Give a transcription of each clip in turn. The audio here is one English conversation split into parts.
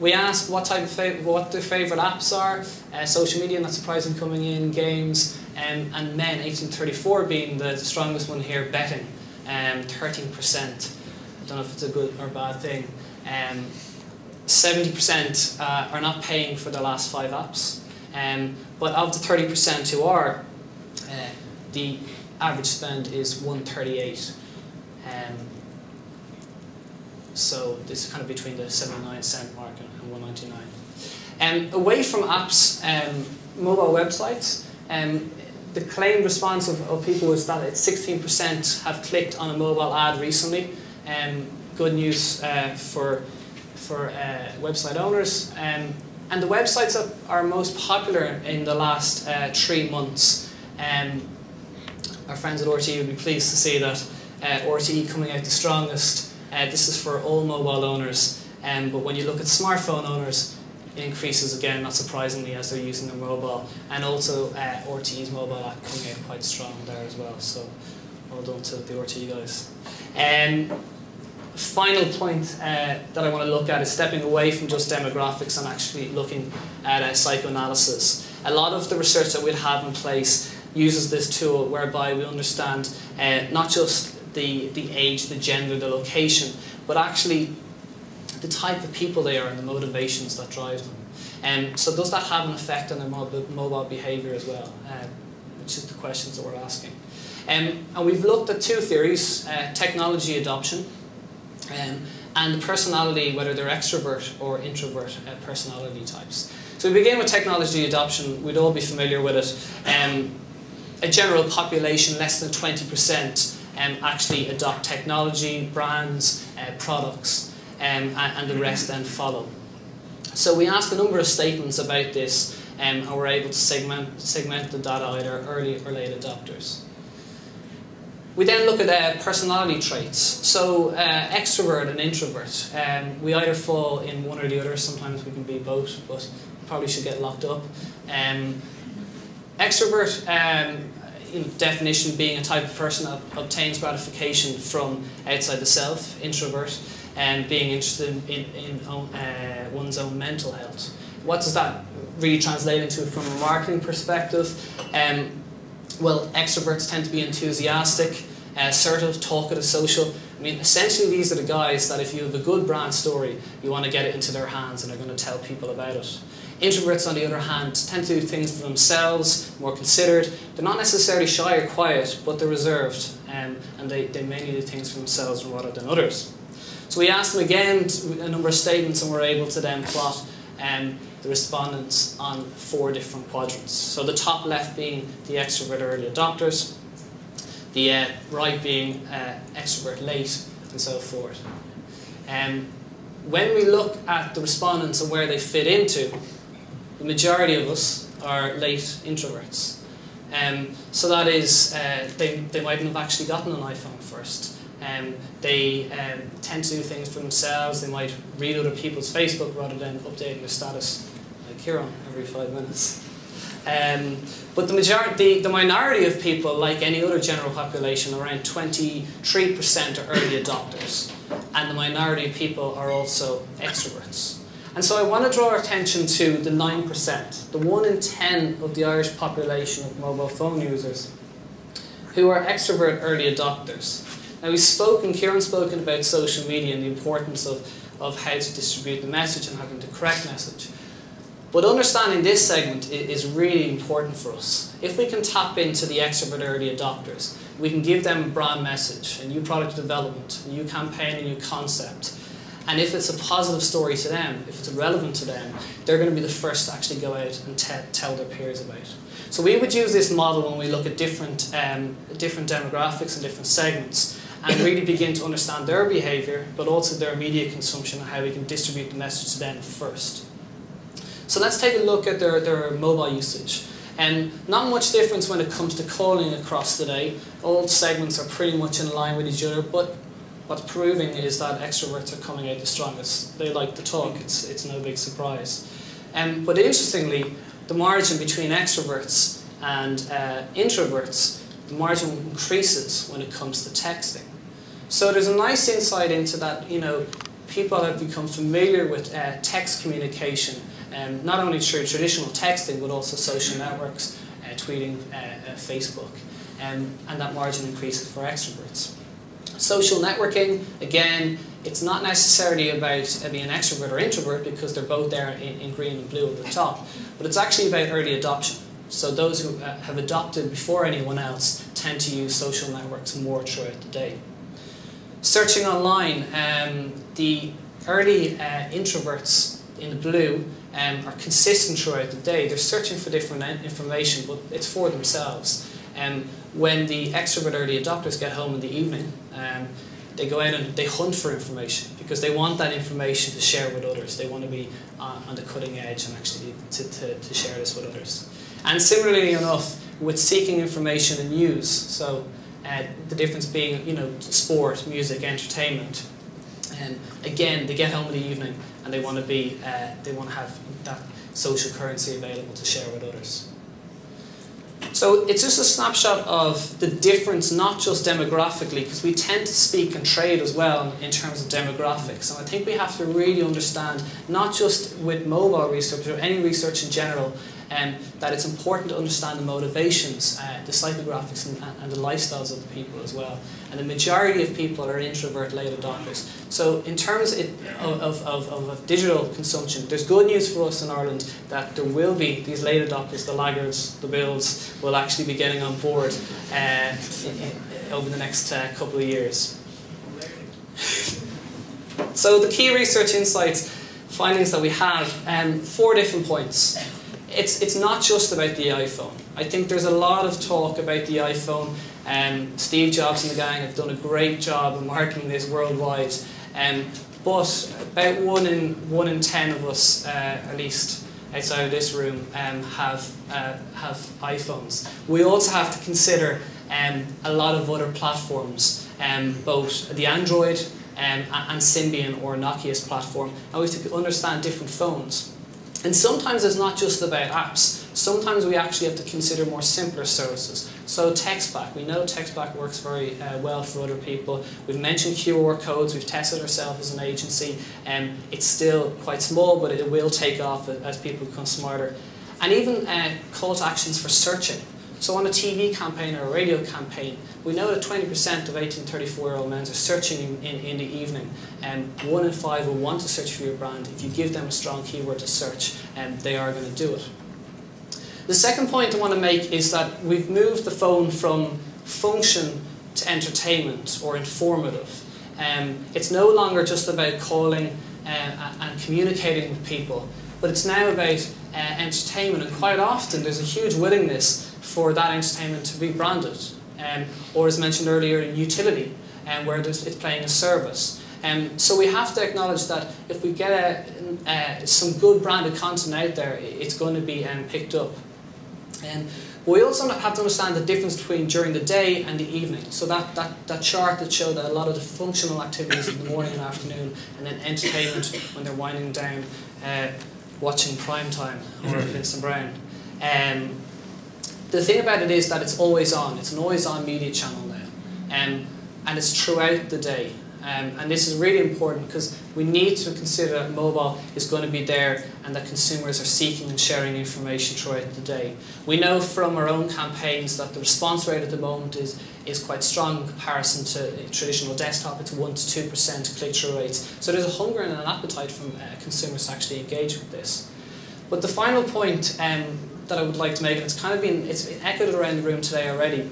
We asked what their favourite apps are, social media, not surprising, coming in, games, and men, 18-34 being the strongest one here, betting, 13%. I don't know if it's a good or bad thing. 70% are not paying for the last 5 apps, but of the 30% who are, the average spend is $138. So this is kind of between the 79-cent mark and $1.99. Away from apps, mobile websites, the claimed response of people is that 16% have clicked on a mobile ad recently. Good news for website owners. And the websites that are most popular in the last 3 months, our friends at RTE would be pleased to see that RTE coming out the strongest. This is for all mobile owners, but when you look at smartphone owners, it increases again, not surprisingly, as they're using their mobile, and also RTE's mobile app coming out quite strong there as well, so well done to the RTE guys. Final point that I want to look at is stepping away from just demographics and actually looking at psychoanalysis. A lot of the research that we'd have in place uses this tool whereby we understand not just the age, the gender, the location, but actually the type of people they are and the motivations that drive them. So does that have an effect on their mobile behaviour as well, which is the questions that we're asking. And we've looked at 2 theories, technology adoption and the personality, whether they're extrovert or introvert personality types. So we begin with technology adoption. We'd all be familiar with it. A general population, less than 20%, actually adopt technology, brands, products, and the rest then follow. So we asked a number of statements about this, and we're able to segment the data, either early or late adopters. We then look at personality traits. So extrovert and introvert. We either fall in one or the other. Sometimes we can be both, but probably should get locked up. Extrovert, definition being a type of person that obtains gratification from outside the self. Introvert, and being interested in one's own mental health. What does that really translate into from a marketing perspective? Well, extroverts tend to be enthusiastic, assertive, talkative, social. I mean, essentially these are the guys that if you have a good brand story, you want to get it into their hands and they're going to tell people about it. Introverts, on the other hand, tend to do things for themselves, more considered. They're not necessarily shy or quiet, but they're reserved, and they mainly do things for themselves rather than others. So we asked them again a number of statements, and we're able to then plot the respondents on 4 different quadrants. So the top left being the extrovert early adopters, the right being extrovert late, and so forth. When we look at the respondents and where they fit into, the majority of us are late introverts. So that is, they mightn't have actually gotten an iPhone first. They tend to do things for themselves. They might read other people's Facebook rather than updating their status, like Kieran, every 5 minutes. But the minority of people, like any other general population, around 23% are early adopters. And the minority of people are also extroverts. And so I want to draw our attention to the 9%, the 1 in 10 of the Irish population of mobile phone users who are extrovert early adopters. Now Kieran's spoken about social media and the importance of how to distribute the message and having the correct message. But understanding this segment is really important for us. If we can tap into the extrovert early adopters, we can give them a brand message, a new product development, a new campaign, a new concept. And if it's a positive story to them, if it's relevant to them, they're going to be the first to actually go out and tell their peers about it. So we would use this model when we look at different demographics and different segments and really begin to understand their behaviour, but also their media consumption and how we can distribute the message to them first. So let's take a look at their mobile usage. And not much difference when it comes to calling across the day. All segments are pretty much in line with each other, but what's proving is that extroverts are coming out the strongest. They like to talk, it's no big surprise. But interestingly, the margin between extroverts and introverts, the margin increases when it comes to texting. So there's a nice insight into that, people have become familiar with text communication, not only through traditional texting but also social networks, tweeting, Facebook, and that margin increases for extroverts. Social networking, again, it's not necessarily about being an extrovert or introvert because they're both there in green and blue at the top, but it's actually about early adoption. So those who have adopted before anyone else tend to use social networks more throughout the day. Searching online, the early introverts in the blue are consistent throughout the day. They're searching for different information, but it's for themselves. When the extrovert early adopters get home in the evening, they go out and they hunt for information because they want that information to share with others. They want to be on the cutting edge and actually to share this with others. And similarly enough, with seeking information and news, so the difference being, sport, music, entertainment. Again, they get home in the evening and they want to have that social currency available to share with others. So it's just a snapshot of the difference, not just demographically, because we tend to speak and trade as well in terms of demographics. And I think we have to really understand, not just with mobile research or any research in general, that it's important to understand the motivations, the psychographics and the lifestyles of the people as well. And the majority of people are introvert late adopters. So in terms of digital consumption, there's good news for us in Ireland that there will be these late adopters, the laggards, the builds, will actually be getting on board over the next couple of years. So the key research insights, findings that we have, 4 different points. It's not just about the iPhone. I think there's a lot of talk about the iPhone. Steve Jobs and the gang have done a great job of marketing this worldwide. But about 1 in 10 of us, at least outside of this room, have iPhones. We also have to consider a lot of other platforms, both the Android and Symbian or Nokia's platform, and we have to understand different phones. And sometimes it's not just about apps. Sometimes we actually have to consider more simpler services. So TextBack, we know TextBack works very well for other people. We've mentioned QR codes, we've tested ourselves as an agency. It's still quite small, but it will take off as people become smarter. And even call to actions for searching. So on a TV campaign or a radio campaign, we know that 20% of 18 to 34-year-old men are searching in the evening. 1 in 5 will want to search for your brand. If you give them a strong keyword to search, they are going to do it. The second point I want to make is that we've moved the phone from function to entertainment or informative. It's no longer just about calling and communicating with people, but it's now about entertainment, and quite often there's a huge willingness for that entertainment to be branded, or as mentioned earlier, utility, where it's playing a service. So we have to acknowledge that if we get some good branded content out there, it's going to be picked up. But we also have to understand the difference between during the day and the evening. So that chart that showed that a lot of the functional activities in the morning and afternoon, and then entertainment when they're winding down, watching prime time or Vincent Brown. The thing about it is that it's always on. It's an always on media channel now. And it's throughout the day. And this is really important because we need to consider that mobile is going to be there and that consumers are seeking and sharing information throughout the day. We know from our own campaigns that the response rate at the moment is quite strong in comparison to traditional desktop. It's 1 to 2% click-through rates. So there's a hunger and an appetite from consumers to actually engage with this. But the final point that I would like to make, and it's been echoed around the room today already,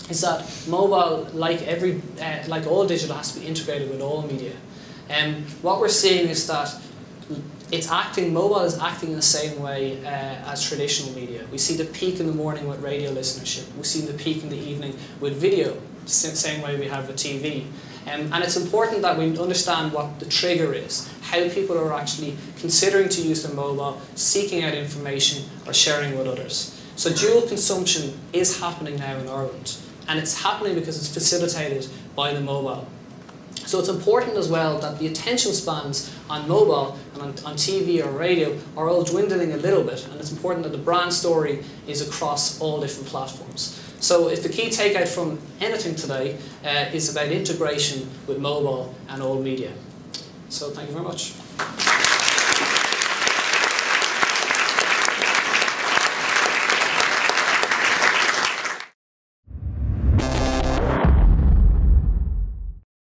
is that mobile, like all digital, has to be integrated with all media. What we're seeing is that mobile is acting in the same way as traditional media. We see the peak in the morning with radio listenership. We see the peak in the evening with video, the same way we have with TV. And it's important that we understand what the trigger is, how people are actually considering to use their mobile, seeking out information, or sharing with others. So dual consumption is happening now in Ireland, and it's happening because it's facilitated by the mobile. So it's important as well that the attention spans on mobile and on TV or radio are all dwindling a little bit, and it's important that the brand story is across all different platforms. So if the key takeout from anything today is about integration with mobile and all media. So thank you very much.